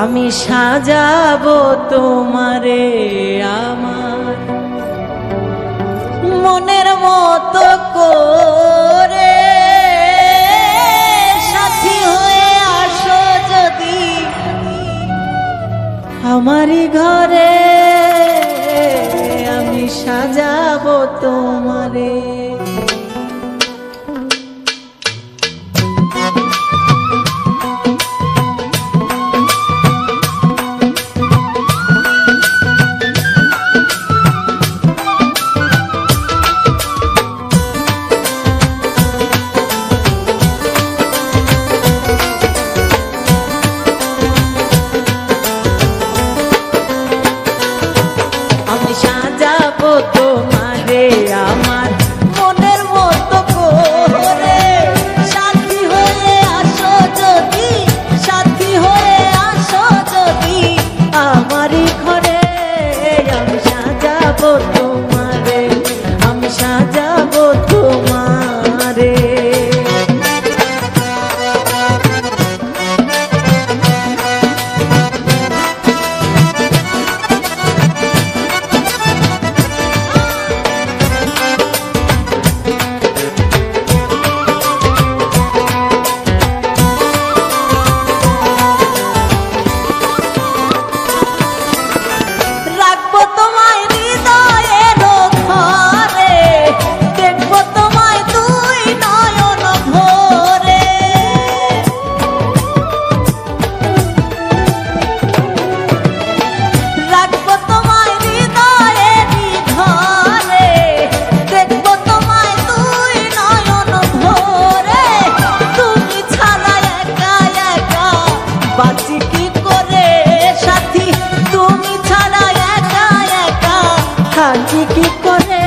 আমি সাজাবো তোমারে আমার মনের মতো করে, সাথী হয়ে আসো যদি আমারই ঘরে, আমি সাজাবো তোমারে। তোমারে আমার মনের মতো করে, সাথী হয়ে আসো যদি, সাথী হয়ে আসো যদি আমারই ঘরে, আমি সাজাবো তোমারে, আমি সাজাবো তোমারে। কি করে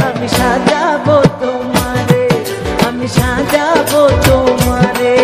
আমি সাজাবো তোমারে, আমি সাজাবো তোমারে।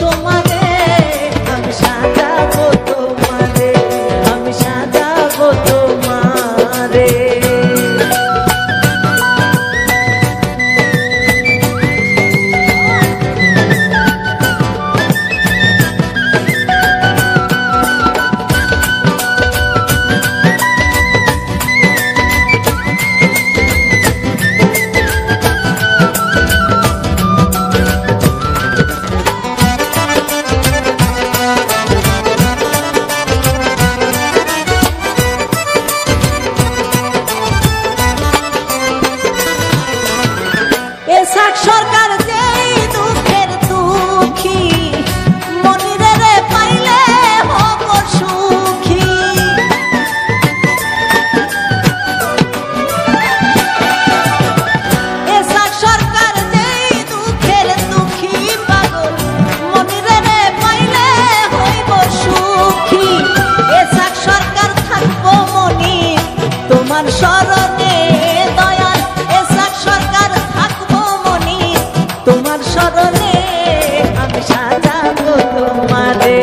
তোমারে আমি সাজাবো তোমারে, আমি সাজাবো তোমারে। সরকার যেই দুঃখের দুঃখী, মনিরে রে পাইলে হব সুখী। এসা সরকার যেই দুঃখের দুঃখী, পাগল মনিরে রে পাইলে হইব সুখী। এসা সরকার থাকবো মনি তোমার স্মরণে দয়াল, এসা সরকার থাকবো তোমার স্মরণে, আমি সাজাবো তোমারে।